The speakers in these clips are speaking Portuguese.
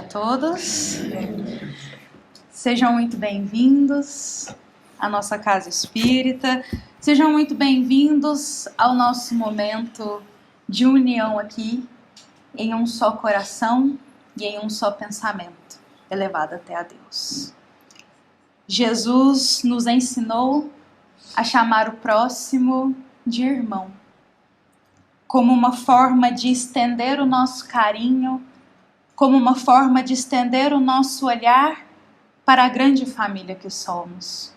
todos. Sejam muito bem-vindos à nossa casa espírita. Sejam muito bem-vindos ao nosso momento de união aqui, em um só coração e em um só pensamento, elevado até a Deus. Jesus nos ensinou a chamar o próximo de irmão, como uma forma de estender o nosso carinho, como uma forma de estender o nosso olhar para a grande família que somos.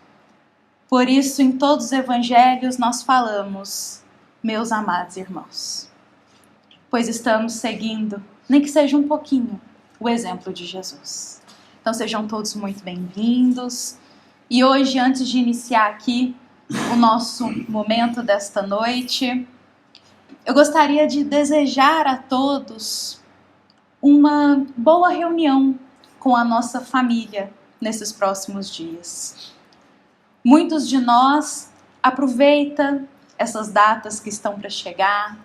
Por isso, em todos os evangelhos nós falamos, meus amados irmãos, pois estamos seguindo, nem que seja um pouquinho, o exemplo de Jesus. Então sejam todos muito bem-vindos. E hoje, antes de iniciar aqui o nosso momento desta noite, eu gostaria de desejar a todos uma boa reunião com a nossa família nesses próximos dias. Muitos de nós aproveitam essas datas que estão para chegar,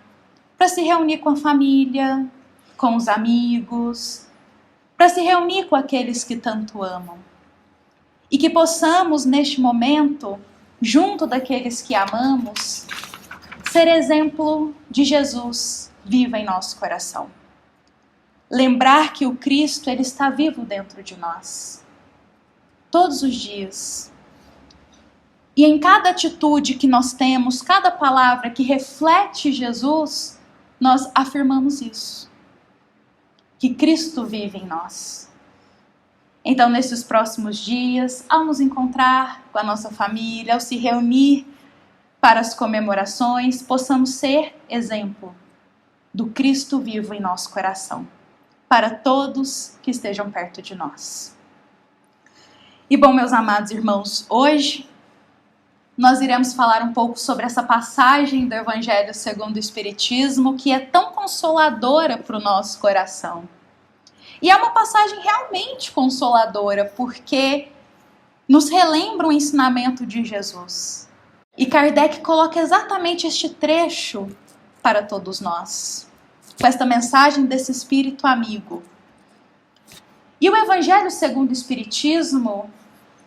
para se reunir com a família, com os amigos, para se reunir com aqueles que tanto amam. E que possamos, neste momento, junto daqueles que amamos, ser exemplo de Jesus vivo em nosso coração. Lembrar que o Cristo, ele está vivo dentro de nós, todos os dias. E em cada atitude que nós temos, cada palavra que reflete Jesus, nós afirmamos isso, que Cristo vive em nós. Então, nesses próximos dias, ao nos encontrar com a nossa família, ao se reunir para as comemorações, possamos ser exemplo do Cristo vivo em nosso coração, para todos que estejam perto de nós. E bom, meus amados irmãos, hoje nós iremos falar um pouco sobre essa passagem do Evangelho segundo o Espiritismo, que é tão consoladora para o nosso coração. E é uma passagem realmente consoladora, porque nos relembra o ensinamento de Jesus. E Kardec coloca exatamente este trecho para todos nós, com esta mensagem desse Espírito amigo. E o Evangelho segundo o Espiritismo,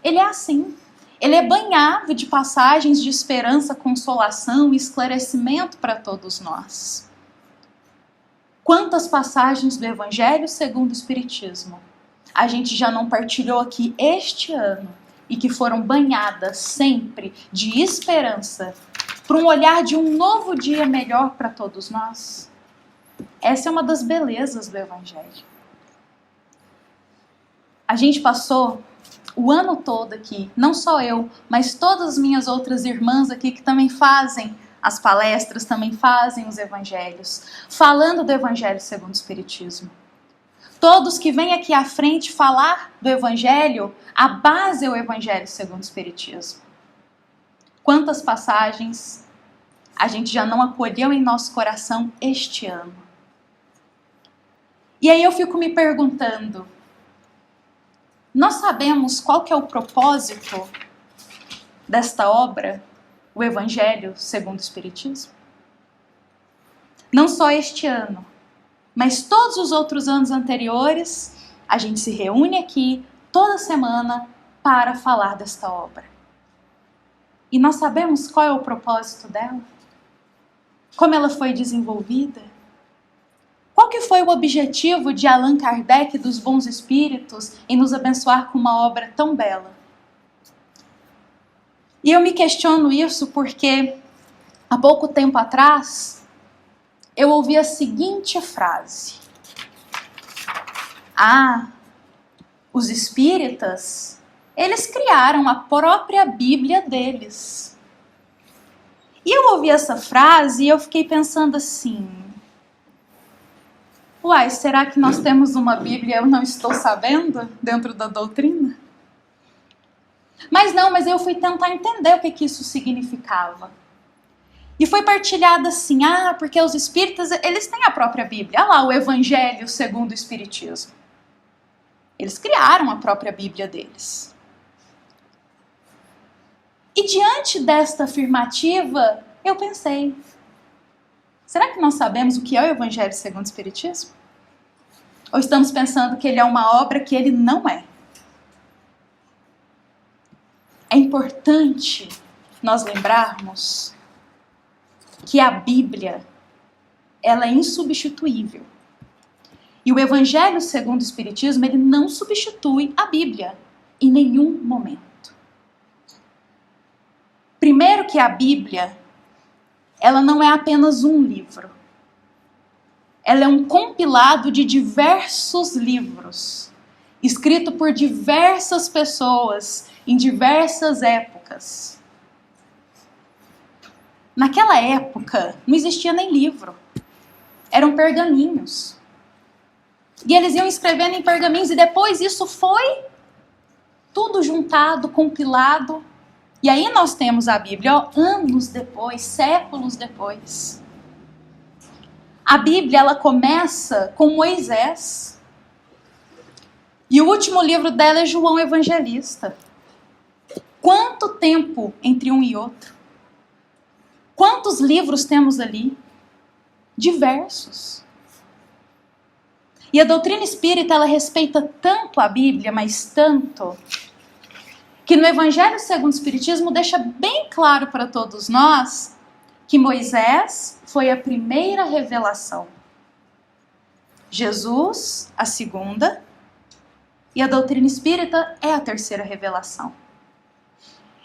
ele é assim. Ele é banhado de passagens de esperança, consolação e esclarecimento para todos nós. Quantas passagens do Evangelho segundo o Espiritismo a gente já não partilhou aqui este ano e que foram banhadas sempre de esperança para um olhar de um novo dia melhor para todos nós? Essa é uma das belezas do Evangelho. A gente passou o ano todo aqui, não só eu, mas todas as minhas outras irmãs aqui que também fazem as palestras, também fazem os evangelhos, falando do Evangelho segundo o Espiritismo. Todos que vêm aqui à frente falar do Evangelho, a base é o Evangelho segundo o Espiritismo. Quantas passagens a gente já não acolheu em nosso coração este ano? E aí eu fico me perguntando, nós sabemos qual que é o propósito desta obra, o Evangelho segundo o Espiritismo? Não só este ano, mas todos os outros anos anteriores, a gente se reúne aqui toda semana para falar desta obra. E nós sabemos qual é o propósito dela? Como ela foi desenvolvida? Qual que foi o objetivo de Allan Kardec dos Bons Espíritos em nos abençoar com uma obra tão bela? E eu me questiono isso porque há pouco tempo atrás eu ouvi a seguinte frase: os espíritas, eles criaram a própria Bíblia deles. E eu ouvi essa frase e eu fiquei pensando assim, uai, será que nós temos uma Bíblia e eu não estou sabendo dentro da doutrina? Mas eu fui tentar entender o que isso significava. E foi partilhado assim, porque os espíritas, eles têm a própria Bíblia. Olha lá, o Evangelho segundo o Espiritismo. Eles criaram a própria Bíblia deles. E diante desta afirmativa, eu pensei, será que nós sabemos o que é o Evangelho segundo o Espiritismo? Ou estamos pensando que ele é uma obra que ele não é? É importante nós lembrarmos que a Bíblia, ela é insubstituível. E o Evangelho segundo o Espiritismo, ele não substitui a Bíblia em nenhum momento. Primeiro que a Bíblia, ela não é apenas um livro. Ela é um compilado de diversos livros, escrito por diversas pessoas, em diversas épocas. Naquela época, não existia nem livro. Eram pergaminhos. E eles iam escrevendo em pergaminhos, e depois isso foi tudo juntado, compilado. E aí nós temos a Bíblia, ó, anos depois, séculos depois. A Bíblia, ela começa com Moisés. E o último livro dela é João Evangelista. Quanto tempo entre um e outro? Quantos livros temos ali? Diversos. E a doutrina espírita, ela respeita tanto a Bíblia, mas tanto, que no Evangelho segundo o Espiritismo deixa bem claro para todos nós que Moisés foi a primeira revelação. Jesus, a segunda, e a doutrina espírita é a terceira revelação.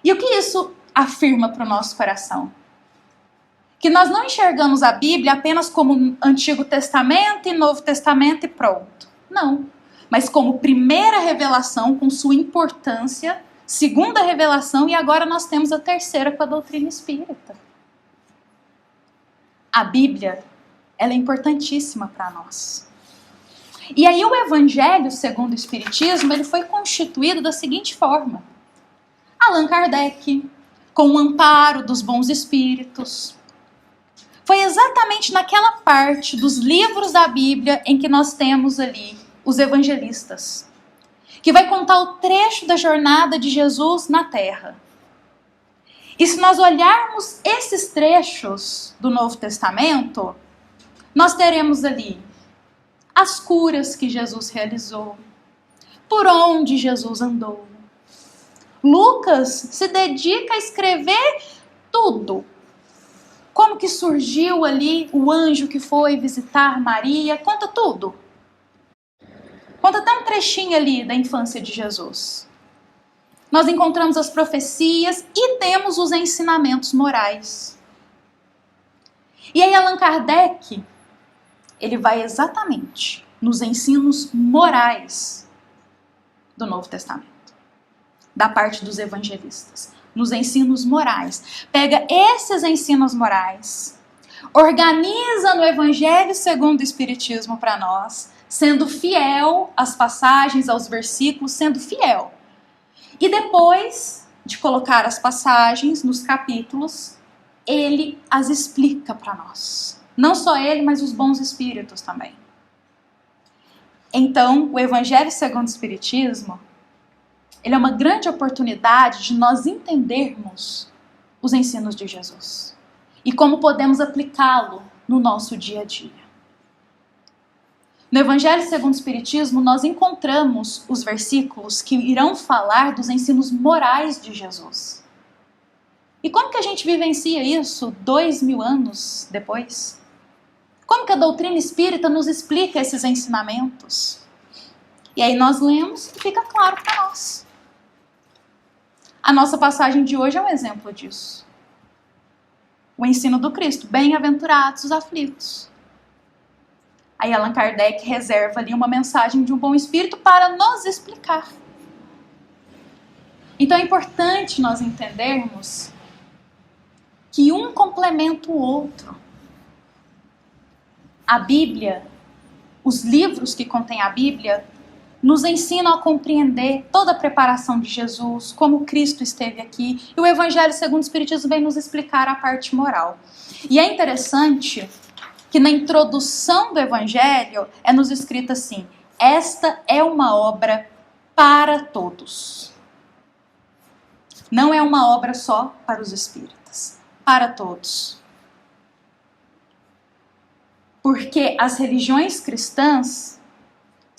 E o que isso afirma para o nosso coração? Que nós não enxergamos a Bíblia apenas como Antigo Testamento e Novo Testamento e pronto. Não. Mas como primeira revelação, com sua importância, segunda revelação, e agora nós temos a terceira com a doutrina espírita. A Bíblia, ela é importantíssima para nós. E aí o Evangelho segundo o Espiritismo, ele foi constituído da seguinte forma. Allan Kardec, com o amparo dos bons espíritos. Foi exatamente naquela parte dos livros da Bíblia em que nós temos ali os evangelistas, que vai contar o trecho da jornada de Jesus na Terra. E se nós olharmos esses trechos do Novo Testamento, nós teremos ali as curas que Jesus realizou, por onde Jesus andou. Lucas se dedica a escrever tudo. Como que surgiu ali o anjo que foi visitar Maria? Conta tudo. Conta até um trechinho ali da infância de Jesus. Nós encontramos as profecias e temos os ensinamentos morais. E aí Allan Kardec, ele vai exatamente nos ensinos morais do Novo Testamento, da parte dos evangelistas. Nos ensinos morais. Pega esses ensinos morais, organiza no Evangelho segundo o Espiritismo para nós, sendo fiel às passagens, aos versículos, sendo fiel. E depois de colocar as passagens nos capítulos, ele as explica para nós. Não só ele, mas os bons espíritos também. Então, o Evangelho segundo o Espiritismo, ele é uma grande oportunidade de nós entendermos os ensinos de Jesus e como podemos aplicá-lo no nosso dia a dia. No Evangelho segundo o Espiritismo, nós encontramos os versículos que irão falar dos ensinos morais de Jesus. E como que a gente vivencia isso 2000 anos depois? Como que a doutrina espírita nos explica esses ensinamentos? E aí nós lemos e fica claro para nós. A nossa passagem de hoje é um exemplo disso. O ensino do Cristo, bem-aventurados os aflitos. Aí Allan Kardec reserva ali uma mensagem de um bom espírito para nos explicar. Então é importante nós entendermos que um complementa o outro. A Bíblia, os livros que contêm a Bíblia, nos ensinam a compreender toda a preparação de Jesus, como Cristo esteve aqui. E o Evangelho segundo o Espiritismo vem nos explicar a parte moral. E é interessante que na introdução do Evangelho é nos escrito assim: esta é uma obra para todos. Não é uma obra só para os espíritas, para todos. Porque as religiões cristãs,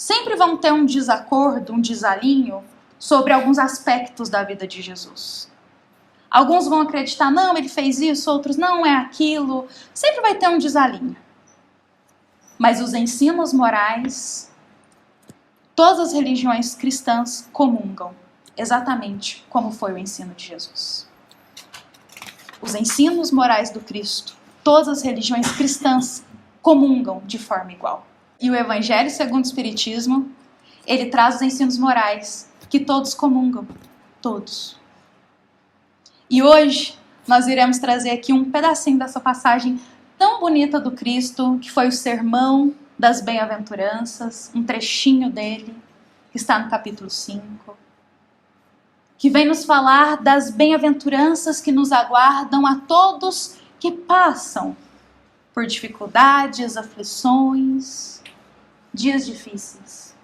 sempre vão ter um desacordo, um desalinho sobre alguns aspectos da vida de Jesus. Alguns vão acreditar, não, ele fez isso, outros não, é aquilo. Sempre vai ter um desalinho. Mas os ensinos morais, todas as religiões cristãs comungam exatamente como foi o ensino de Jesus. Os ensinos morais do Cristo, todas as religiões cristãs comungam de forma igual. E o Evangelho segundo o Espiritismo, ele traz os ensinos morais que todos comungam, todos. E hoje nós iremos trazer aqui um pedacinho dessa passagem tão bonita do Cristo, que foi o Sermão das Bem-aventuranças, um trechinho dele, que está no capítulo 5, que vem nos falar das bem-aventuranças que nos aguardam a todos que passam por dificuldades, aflições, dias difíceis.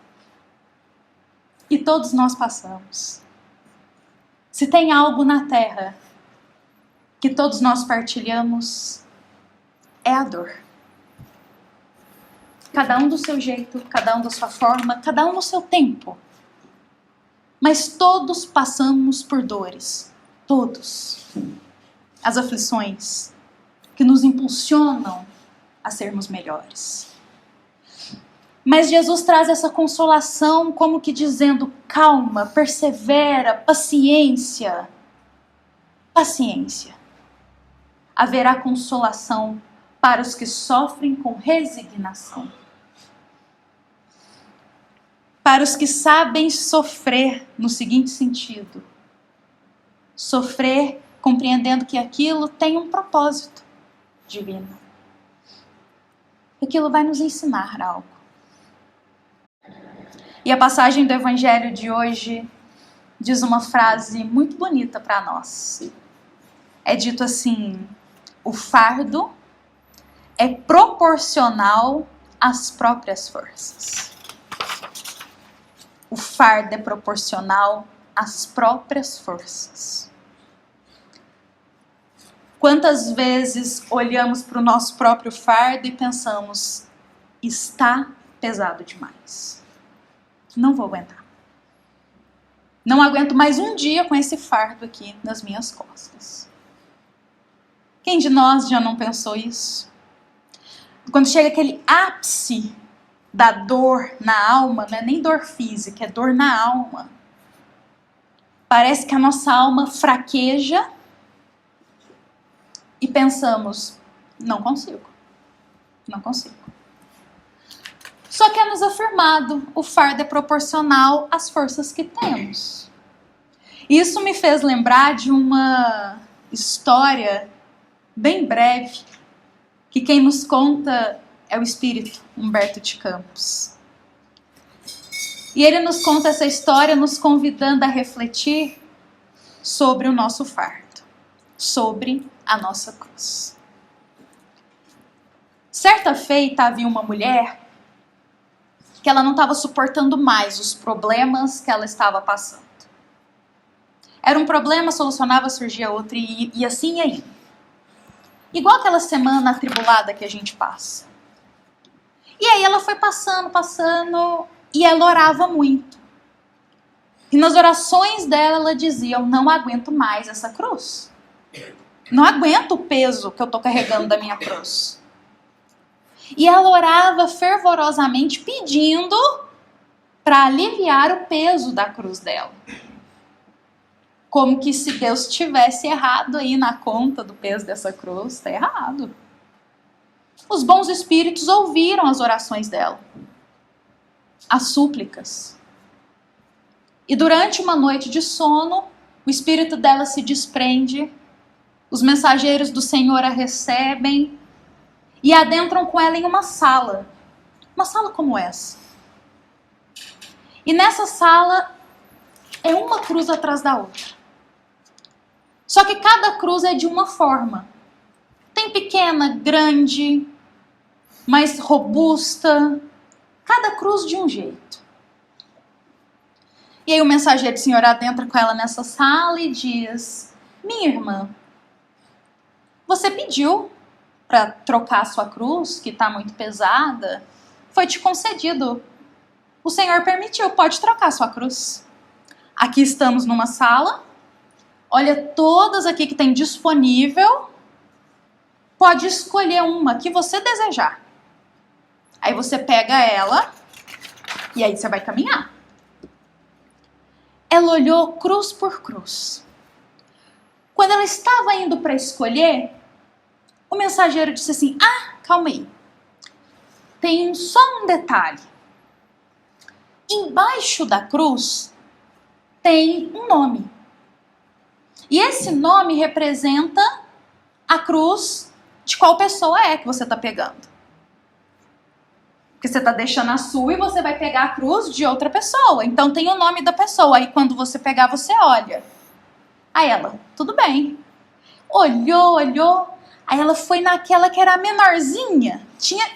E todos nós passamos. Se tem algo na terra que todos nós partilhamos, é a dor. Cada um do seu jeito, cada um da sua forma, cada um no seu tempo. Mas todos passamos por dores. Todos. As aflições que nos impulsionam a sermos melhores. Mas Jesus traz essa consolação como que dizendo, calma, persevera, paciência. Paciência. Haverá consolação para os que sofrem com resignação. Para os que sabem sofrer no seguinte sentido. Sofrer compreendendo que aquilo tem um propósito divino. Aquilo vai nos ensinar algo. E a passagem do Evangelho de hoje diz uma frase muito bonita para nós. É dito assim, o fardo é proporcional às próprias forças. O fardo é proporcional às próprias forças. Quantas vezes olhamos para o nosso próprio fardo e pensamos, está pesado demais. Não vou aguentar. Não aguento mais um dia com esse fardo aqui nas minhas costas. Quem de nós já não pensou isso? Quando chega aquele ápice da dor na alma, não é nem dor física, é dor na alma. Parece que a nossa alma fraqueja e pensamos, não consigo. Só que é nos afirmado, o fardo é proporcional às forças que temos. Isso me fez lembrar de uma história bem breve, que quem nos conta é o espírito Humberto de Campos. E ele nos conta essa história nos convidando a refletir sobre o nosso fardo, sobre a nossa cruz. Certa feita havia uma mulher que ela não estava suportando mais os problemas que ela estava passando. Era um problema, solucionava, surgia outro e assim ia indo. Igual aquela semana atribulada que a gente passa. E aí ela foi passando, e ela orava muito. E nas orações dela, ela dizia, eu não aguento mais essa cruz. Não aguento o peso que eu estou carregando da minha cruz. E ela orava fervorosamente pedindo para aliviar o peso da cruz dela. Como que se Deus tivesse errado aí na conta do peso dessa cruz, está errado. Os bons espíritos ouviram as orações dela, as súplicas. E durante uma noite de sono, o espírito dela se desprende, os mensageiros do Senhor a recebem, e adentram com ela em uma sala como essa. E nessa sala é uma cruz atrás da outra. Só que cada cruz é de uma forma. Tem pequena, grande, mais robusta, cada cruz de um jeito. E aí o mensageiro do Senhor adentra com ela nessa sala e diz, minha irmã, você pediu para trocar a sua cruz, que está muito pesada, foi te concedido O Senhor permitiu, pode trocar sua cruz. Aqui estamos numa sala, olha todas aqui que tem disponível, pode escolher uma que você desejar. Aí você pega ela e aí você vai caminhar. Ela olhou cruz por cruz. Quando ela estava indo para escolher, o mensageiro disse assim: calma aí. Tem só um detalhe. Embaixo da cruz tem um nome. E esse nome representa a cruz de qual pessoa é que você está pegando. Porque você está deixando a sua e você vai pegar a cruz de outra pessoa. Então tem o nome da pessoa. Aí quando você pegar, você olha. Aí ela, tudo bem. Olhou. Aí ela foi naquela que era a menorzinha. Tinha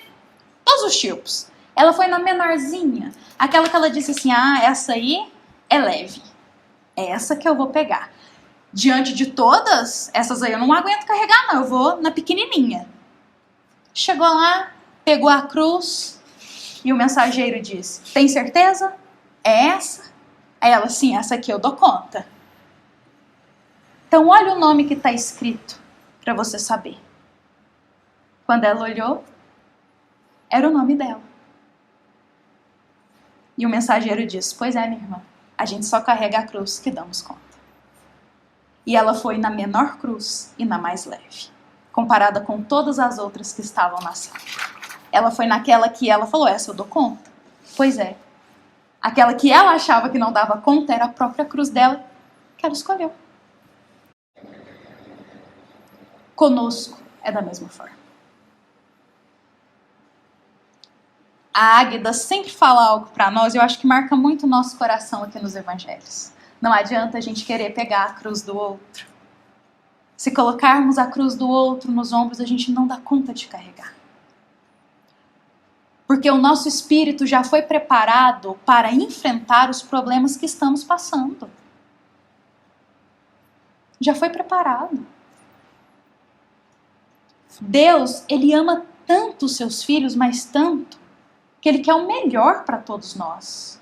todos os tipos. Ela foi na menorzinha. Aquela que ela disse assim, essa aí é leve. É essa que eu vou pegar. Diante de todas, essas aí eu não aguento carregar não. Eu vou na pequenininha. Chegou lá, pegou a cruz. E o mensageiro disse, tem certeza? É essa? Aí ela, sim, essa aqui eu dou conta. Então olha o nome que está escrito para você saber. Quando ela olhou, era o nome dela. E o mensageiro disse, pois é, minha irmã, a gente só carrega a cruz que damos conta. E ela foi na menor cruz e na mais leve, comparada com todas as outras que estavam na sala. Ela foi naquela que ela falou, essa eu dou conta. Pois é. Aquela que ela achava que não dava conta era a própria cruz dela que ela escolheu. Conosco é da mesma forma. A Águida sempre fala algo para nós, e eu acho que marca muito o nosso coração aqui nos evangelhos. Não adianta a gente querer pegar a cruz do outro. Se colocarmos a cruz do outro nos ombros, a gente não dá conta de carregar. Porque o nosso espírito já foi preparado para enfrentar os problemas que estamos passando. Já foi preparado. Deus, Ele ama tanto os seus filhos, mas tanto, que Ele quer o melhor para todos nós.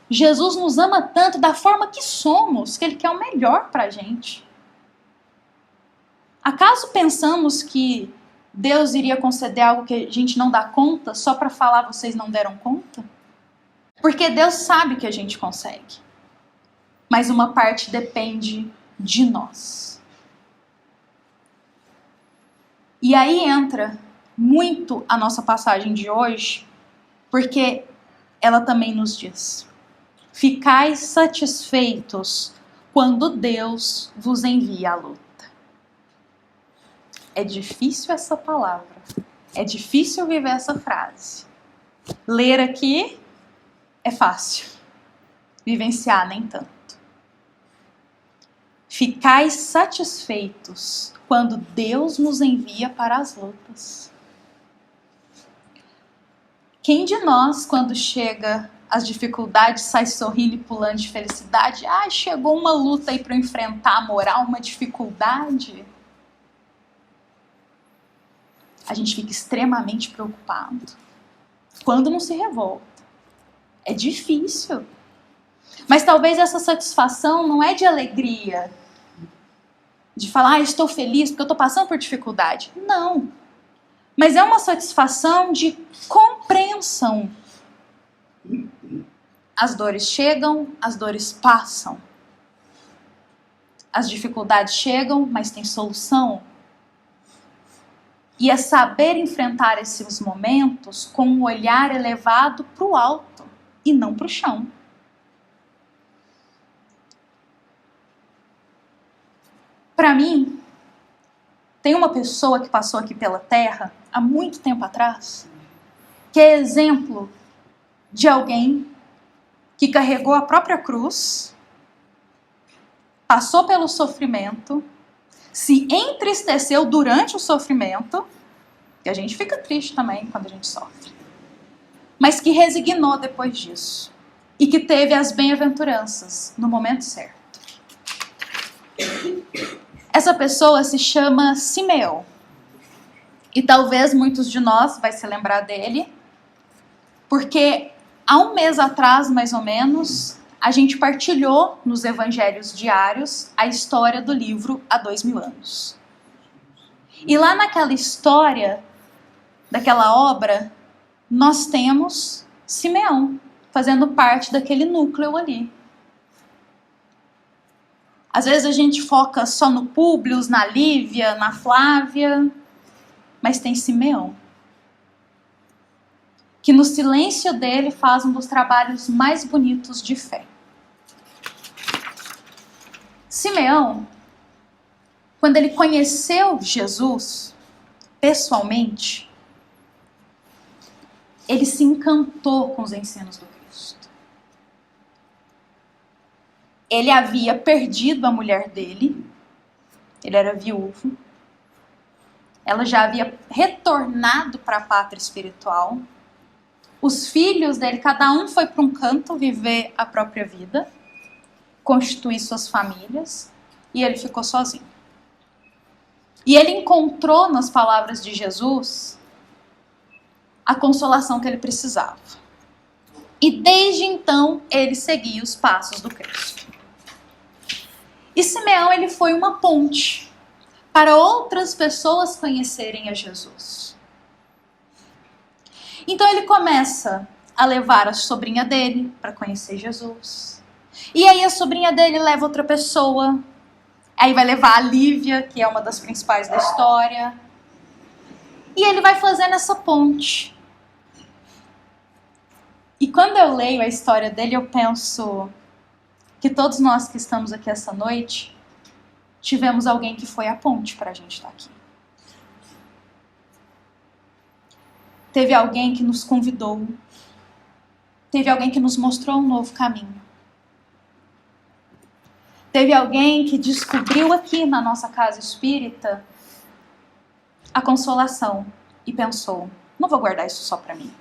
Jesus nos ama tanto da forma que somos, que Ele quer o melhor para a gente. Acaso pensamos que Deus iria conceder algo que a gente não dá conta só para falar vocês não deram conta? Porque Deus sabe que a gente consegue. Mas uma parte depende de nós. E aí entra muito a nossa passagem de hoje, porque ela também nos diz: ficai satisfeitos quando Deus vos envia a luta. É difícil essa palavra. É difícil viver essa frase. Ler aqui é fácil. Vivenciar nem tanto. Ficai satisfeitos quando Deus nos envia para as lutas. Quem de nós, quando chega as dificuldades, sai sorrindo e pulando de felicidade? Chegou uma luta aí para eu enfrentar, moral, uma dificuldade. A gente fica extremamente preocupado. Quando não se revolta. É difícil. Mas talvez essa satisfação não é de alegria. De falar, estou feliz porque eu estou passando por dificuldade. Não. Mas é uma satisfação de compreensão. As dores chegam, as dores passam. As dificuldades chegam, mas tem solução. E é saber enfrentar esses momentos com um olhar elevado para o alto e não para o chão. Para mim, tem uma pessoa que passou aqui pela Terra há muito tempo atrás, que é exemplo de alguém que carregou a própria cruz, passou pelo sofrimento, se entristeceu durante o sofrimento, e a gente fica triste também quando a gente sofre, mas que resignou depois disso, e que teve as bem-aventuranças no momento certo. Essa pessoa se chama Simeão, e talvez muitos de nós vai se lembrar dele, porque Há um mês atrás, mais ou menos, a gente partilhou nos evangelhos diários a história do livro Há 2000 anos. E lá naquela história, daquela obra, nós temos Simeão fazendo parte daquele núcleo ali. Às vezes a gente foca só no Públio, na Lívia, na Flávia, mas tem Simeão, que no silêncio dele faz um dos trabalhos mais bonitos de fé. Simeão, quando ele conheceu Jesus pessoalmente, ele se encantou com os ensinos do Cristo. Ele havia perdido a mulher dele, ele era viúvo, ela já havia retornado para a pátria espiritual. Os filhos dele, cada um foi para um canto viver a própria vida, constituir suas famílias, e ele ficou sozinho. E ele encontrou nas palavras de Jesus a consolação que ele precisava. E desde então ele seguia os passos do Cristo. E Simeão, ele foi uma ponte para outras pessoas conhecerem a Jesus. Então ele começa a levar a sobrinha dele para conhecer Jesus. E aí a sobrinha dele leva outra pessoa. Aí vai levar a Lívia, que é uma das principais da história. E ele vai fazendo essa ponte. E quando eu leio a história dele, eu penso que todos nós que estamos aqui essa noite tivemos alguém que foi a ponte para a gente estar aqui. Teve alguém que nos convidou. Teve alguém que nos mostrou um novo caminho. Teve alguém que descobriu aqui na nossa casa espírita a consolação e pensou: não vou guardar isso só para mim.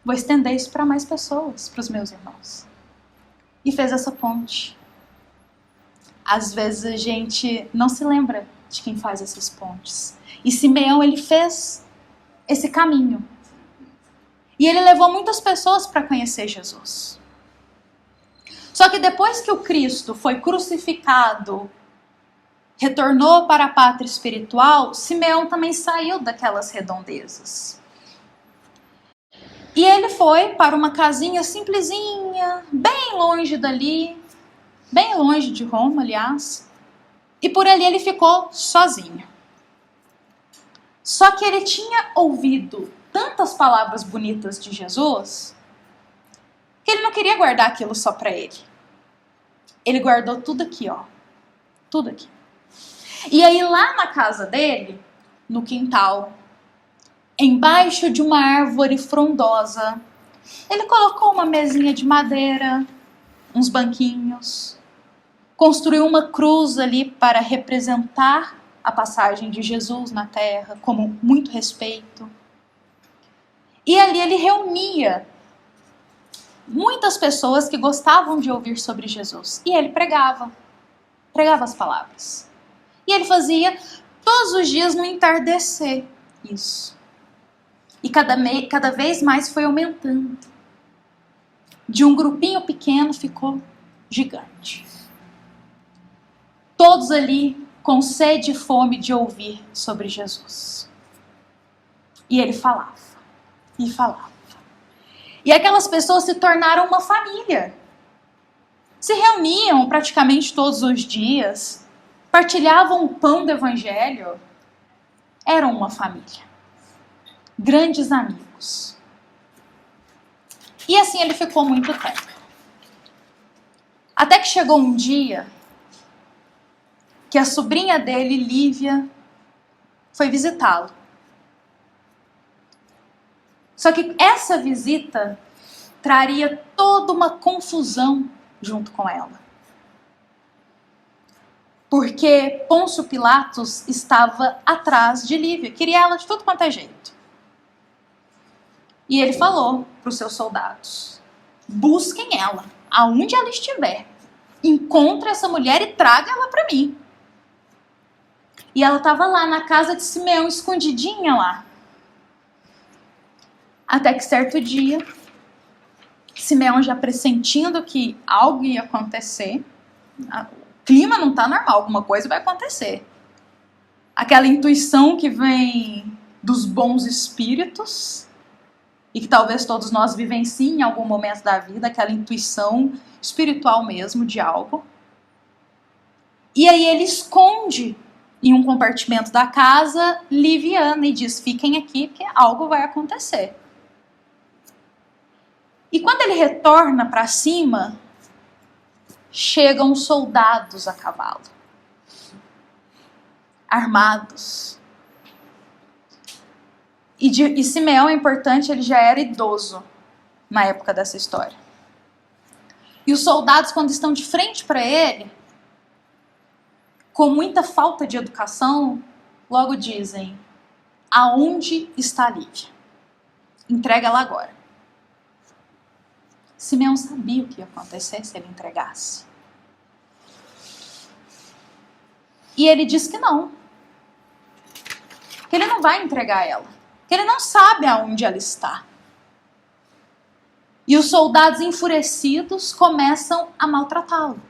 Vou estender isso para mais pessoas, para os meus irmãos. E fez essa ponte. Às vezes a gente não se lembra de quem faz essas pontes. E Simeão, ele fez esse caminho. E ele levou muitas pessoas para conhecer Jesus. Só que depois que o Cristo foi crucificado, retornou para a pátria espiritual, Simeão também saiu daquelas redondezas. E ele foi para uma casinha simplesinha, bem longe dali, bem longe de Roma, aliás. E por ali ele ficou sozinho. Só que ele tinha ouvido tantas palavras bonitas de Jesus que ele não queria guardar aquilo só para ele. Ele guardou tudo aqui, ó. Tudo aqui. E aí lá na casa dele, no quintal, embaixo de uma árvore frondosa, ele colocou uma mesinha de madeira, uns banquinhos, construiu uma cruz ali para representar a passagem de Jesus na terra, como muito respeito. E ali ele reunia muitas pessoas que gostavam de ouvir sobre Jesus. E ele pregava as palavras. E ele fazia todos os dias no entardecer isso. E cada vez mais foi aumentando. De um grupinho pequeno ficou gigante. Todos ali com sede e fome de ouvir sobre Jesus. E ele falava. E falava. E aquelas pessoas se tornaram uma família. Se reuniam praticamente todos os dias. Partilhavam o pão do evangelho. Eram uma família. Grandes amigos. E assim ele ficou muito tempo. Até que chegou um dia que a sobrinha dele, Lívia, foi visitá-lo. Só que essa visita traria toda uma confusão junto com ela. Porque Pôncio Pilatos estava atrás de Lívia, queria ela de tudo quanto é jeito. E ele falou para os seus soldados: busquem ela, aonde ela estiver. Encontre essa mulher e traga ela para mim. E ela estava lá na casa de Simeão, escondidinha lá. Até que certo dia, Simeão já pressentindo que algo ia acontecer. O clima não está normal, alguma coisa vai acontecer. Aquela intuição que vem dos bons espíritos, e que talvez todos nós vivenciem em algum momento da vida, aquela intuição espiritual mesmo de algo. E aí ele esconde em um compartimento da casa Liviana e diz: fiquem aqui que algo vai acontecer. E quando ele retorna para cima, chegam soldados a cavalo, armados. E Simeão, é importante, ele já era idoso na época dessa história. E os soldados, quando estão de frente para ele, com muita falta de educação, logo dizem: aonde está Lívia? Entrega ela agora. Simeão sabia o que ia acontecer se ele entregasse. E ele diz que não. Que ele não vai entregar ela. Que ele não sabe aonde ela está. E os soldados enfurecidos começam a maltratá-lo.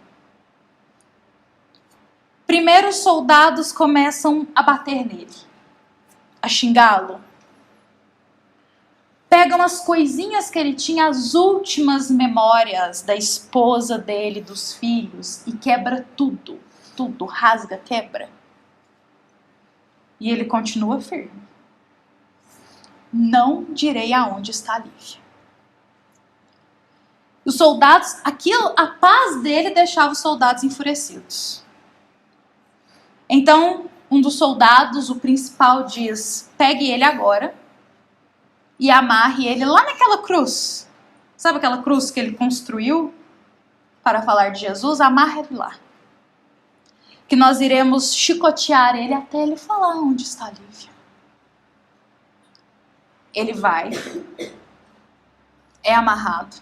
Primeiro os soldados começam a bater nele, a xingá-lo. Pegam as coisinhas que ele tinha, as últimas memórias da esposa dele, dos filhos, e quebra tudo. Tudo, rasga, quebra. E ele continua firme. Não direi aonde está Lívia. Os soldados, a paz dele deixava os soldados enfurecidos. Então, um dos soldados, o principal, diz: pegue ele agora e amarre ele lá naquela cruz. Sabe aquela cruz que ele construiu para falar de Jesus? Amarre ele lá. Que nós iremos chicotear ele até ele falar onde está Lívia. Ele vai, é amarrado.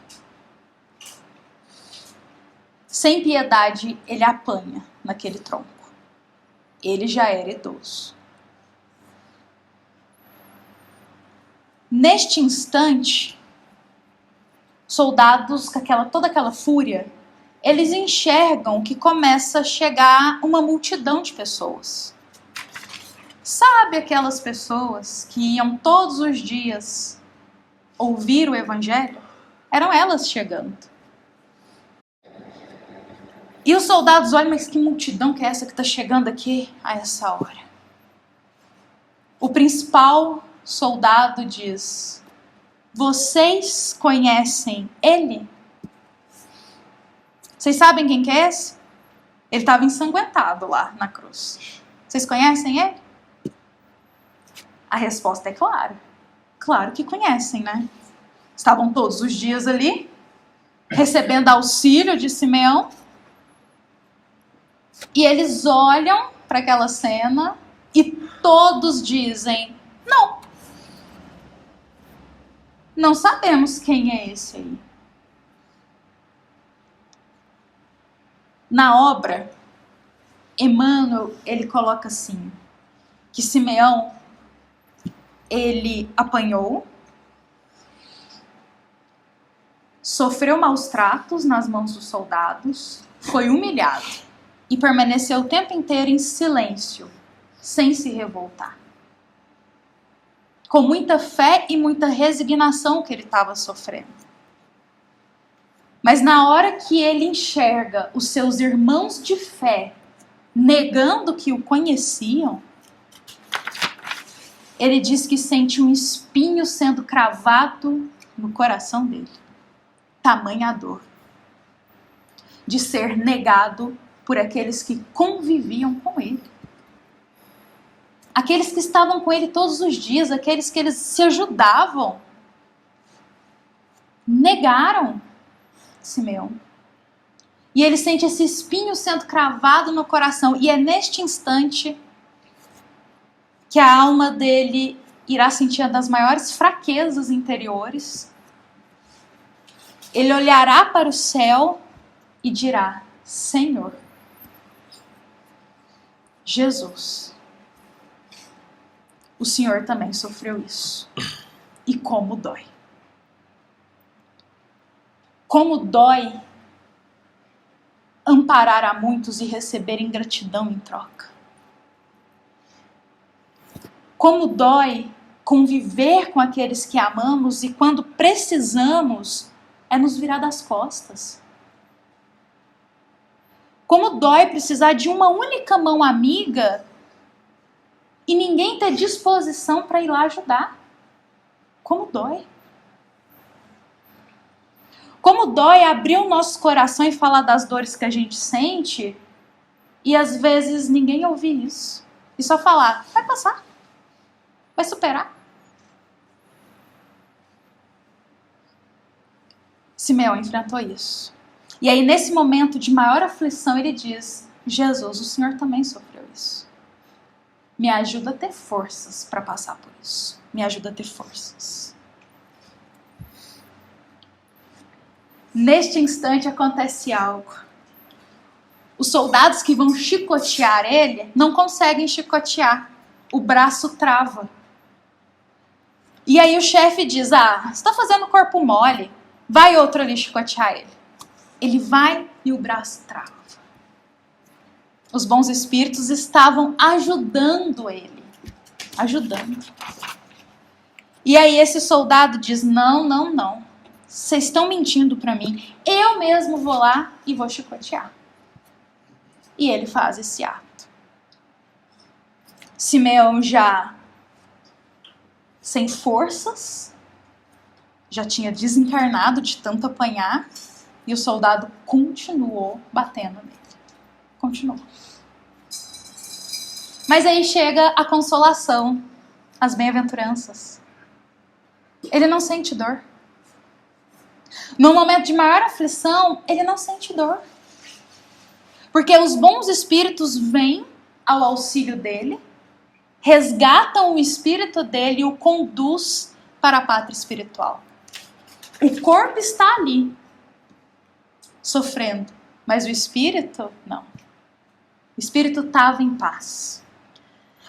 Sem piedade, ele apanha naquele tronco. Ele já era idoso. Neste instante, soldados com toda aquela fúria, eles enxergam que começa a chegar uma multidão de pessoas. Sabe aquelas pessoas que iam todos os dias ouvir o evangelho? Eram elas chegando. E os soldados olham: mas que multidão que é essa que está chegando aqui a essa hora? O principal soldado diz: vocês conhecem ele? Vocês sabem quem que é esse? Ele estava ensanguentado lá na cruz. Vocês conhecem ele? A resposta é clara. Claro que conhecem, né? Estavam todos os dias ali, recebendo auxílio de Simeão. E eles olham para aquela cena e todos dizem: não. Não sabemos quem é esse aí. Na obra, Emmanuel, ele coloca assim, que Simeão, ele apanhou, sofreu maus tratos nas mãos dos soldados, foi humilhado e permaneceu o tempo inteiro em silêncio, sem se revoltar. Com muita fé e muita resignação que ele estava sofrendo. Mas na hora que ele enxerga os seus irmãos de fé negando que o conheciam, ele diz que sente um espinho sendo cravado no coração dele. Tamanha dor de ser negado por aqueles que conviviam com ele. Aqueles que estavam com ele todos os dias, aqueles que eles se ajudavam. Negaram Simeão. E ele sente esse espinho sendo cravado no coração. E é neste instante que a alma dele irá sentir uma das maiores fraquezas interiores. Ele olhará para o céu e dirá: Senhor, Jesus, o Senhor também sofreu isso. E como dói. Como dói amparar a muitos e receber ingratidão em troca. Como dói conviver com aqueles que amamos e quando precisamos é nos virar das costas. Como dói precisar de uma única mão amiga e ninguém ter disposição para ir lá ajudar. Como dói. Como dói abrir o nosso coração e falar das dores que a gente sente e às vezes ninguém ouvir isso. E só falar, vai passar, vai superar. Simeão enfrentou isso. E aí nesse momento de maior aflição ele diz, Jesus, o Senhor também sofreu isso. Me ajuda a ter forças para passar por isso. Me ajuda a ter forças. Neste instante acontece algo. Os soldados que vão chicotear ele não conseguem chicotear. O braço trava. E aí o chefe diz, você está fazendo corpo mole. Vai outro ali chicotear ele. Ele vai e o braço trava. Os bons espíritos estavam ajudando ele. Ajudando. E aí esse soldado diz, não. Vocês estão mentindo para mim. Eu mesmo vou lá e vou chicotear. E ele faz esse ato. Simeão já sem forças, já tinha desencarnado de tanto apanhar, e o soldado continuou batendo nele. Continuou. Mas aí chega a consolação, as bem-aventuranças. Ele não sente dor. No momento de maior aflição, ele não sente dor. Porque os bons espíritos vêm ao auxílio dele, resgatam o espírito dele e o conduz para a pátria espiritual. O corpo está ali, sofrendo, mas o espírito, não. O espírito estava em paz.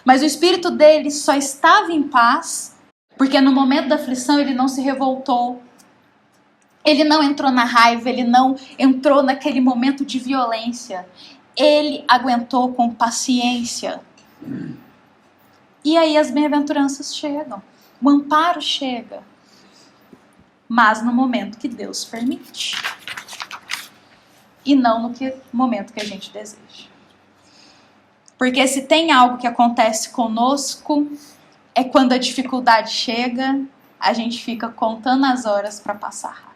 Mas o espírito dele só estava em paz porque no momento da aflição ele não se revoltou. Ele não entrou na raiva, ele não entrou naquele momento de violência. Ele aguentou com paciência. E aí as bem-aventuranças chegam. O amparo chega. Mas no momento que Deus permite. E não no momento que a gente deseja. Porque se tem algo que acontece conosco, é quando a dificuldade chega, a gente fica contando as horas para passar rápido.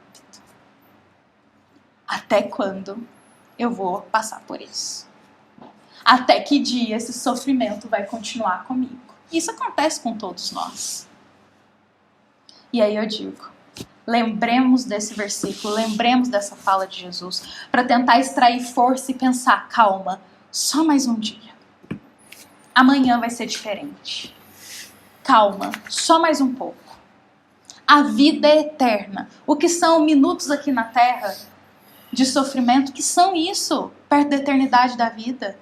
Até quando eu vou passar por isso? Até que dia esse sofrimento vai continuar comigo? Isso acontece com todos nós. E aí eu digo, lembremos desse versículo, lembremos dessa fala de Jesus, para tentar extrair força e pensar, calma, só mais um dia. Amanhã vai ser diferente. Calma, só mais um pouco. A vida é eterna. O que são minutos aqui na Terra de sofrimento, que são isso, perto da eternidade da vida?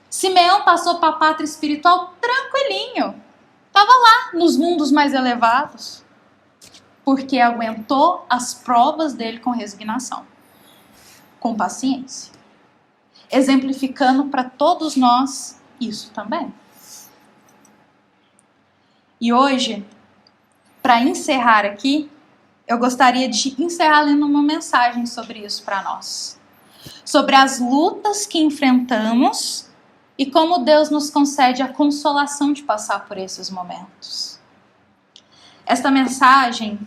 Simeão passou para a pátria espiritual tranquilinho. Estava lá, nos mundos mais elevados. Porque aguentou as provas dele com resignação. Com paciência. Exemplificando para todos nós isso também. E hoje, para encerrar aqui, eu gostaria de encerrar lendo uma mensagem sobre isso para nós. Sobre as lutas que enfrentamos e como Deus nos concede a consolação de passar por esses momentos. Esta mensagem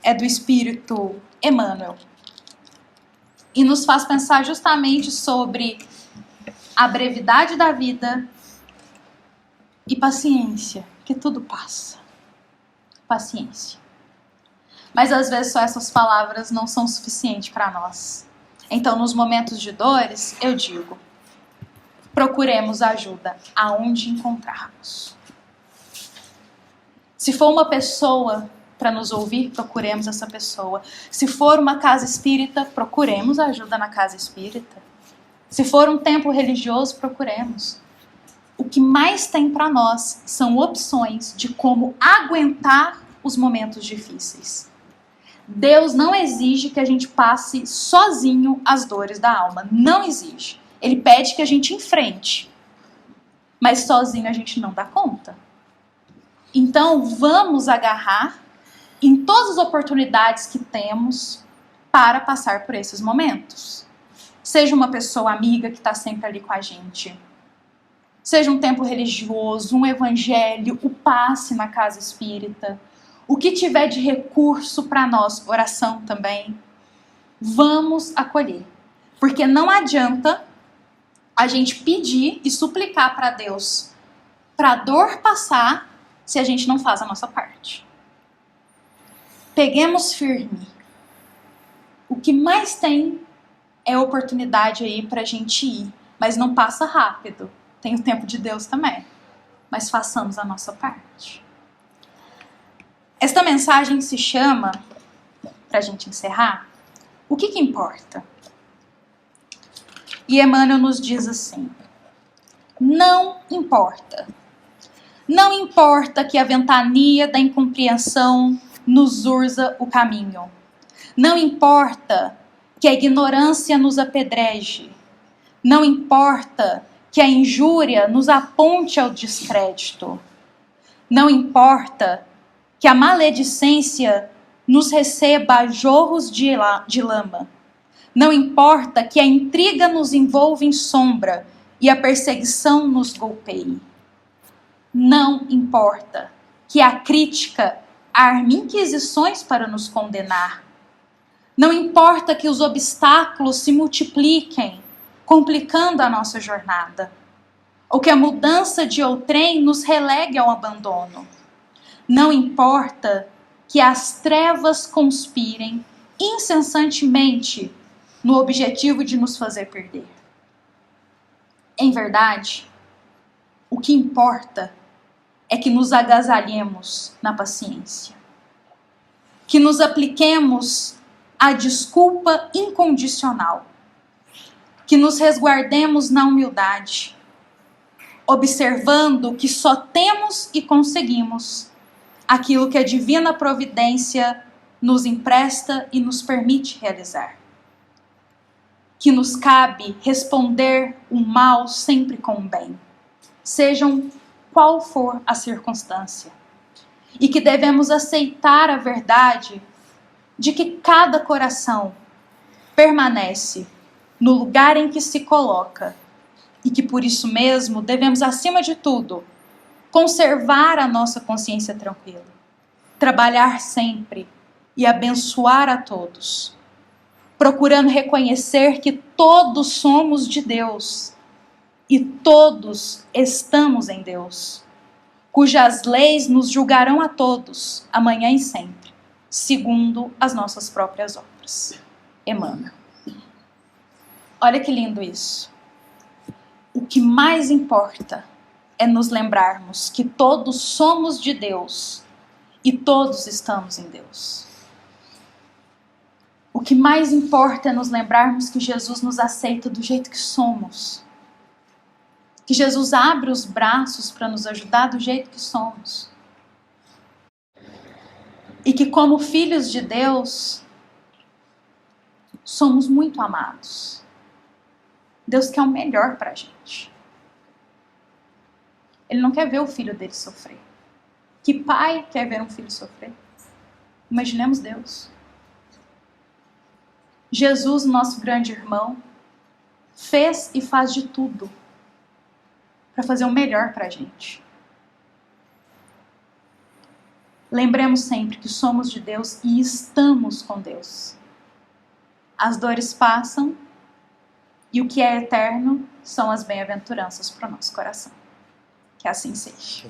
é do Espírito Emmanuel e nos faz pensar justamente sobre a brevidade da vida e paciência, que tudo passa. Paciência. Mas às vezes só essas palavras não são suficientes para nós. Então, nos momentos de dores, eu digo, procuremos ajuda aonde encontrarmos. Se for uma pessoa para nos ouvir, procuremos essa pessoa. Se for uma casa espírita, procuremos ajuda na casa espírita. Se for um templo religioso, procuremos. O que mais tem para nós são opções de como aguentar os momentos difíceis. Deus não exige que a gente passe sozinho as dores da alma. Não exige. Ele pede que a gente enfrente. Mas sozinho a gente não dá conta. Então vamos agarrar em todas as oportunidades que temos para passar por esses momentos. Seja uma pessoa amiga que está sempre ali com a gente. Seja um templo religioso, um evangelho, o passe na casa espírita. O que tiver de recurso para nós, oração também. Vamos acolher. Porque não adianta a gente pedir e suplicar para Deus para a dor passar se a gente não faz a nossa parte. Peguemos firme. O que mais tem é oportunidade aí para a gente ir, mas não passa rápido. Tem o tempo de Deus também, mas façamos a nossa parte. Esta mensagem se chama, para a gente encerrar, o que importa? E Emmanuel nos diz assim: não importa. Não importa que a ventania da incompreensão nos urza o caminho. Não importa que a ignorância nos apedreje. Não importa que a injúria nos aponte ao descrédito. Não importa que a maledicência nos receba a jorros de lama. Não importa que a intriga nos envolva em sombra e a perseguição nos golpeie. Não importa que a crítica arme inquisições para nos condenar. Não importa que os obstáculos se multipliquem, complicando a nossa jornada. Ou que a mudança de outrem nos relegue ao abandono. Não importa que as trevas conspirem incessantemente no objetivo de nos fazer perder. Em verdade, o que importa é que nos agasalhemos na paciência. Que nos apliquemos a desculpa incondicional. Que nos resguardemos na humildade, observando que só temos e conseguimos aquilo que a divina providência nos empresta e nos permite realizar. Que nos cabe responder o mal sempre com o bem, sejam qual for a circunstância. E que devemos aceitar a verdade de que cada coração permanece no lugar em que se coloca e que por isso mesmo devemos, acima de tudo, conservar a nossa consciência tranquila, trabalhar sempre e abençoar a todos, procurando reconhecer que todos somos de Deus e todos estamos em Deus, cujas leis nos julgarão a todos, amanhã e sempre, segundo as nossas próprias obras. Emmanuel. Olha que lindo isso. O que mais importa é nos lembrarmos que todos somos de Deus e todos estamos em Deus. O que mais importa é nos lembrarmos que Jesus nos aceita do jeito que somos. Que Jesus abre os braços para nos ajudar do jeito que somos. E que como filhos de Deus, somos muito amados. Deus quer o melhor para a gente. Ele não quer ver o filho dele sofrer. Que pai quer ver um filho sofrer? Imaginemos Deus. Jesus, nosso grande irmão, fez e faz de tudo para fazer o melhor para a gente. Lembremos sempre que somos de Deus e estamos com Deus. As dores passam e o que é eterno são as bem-aventuranças para o nosso coração. Que assim seja.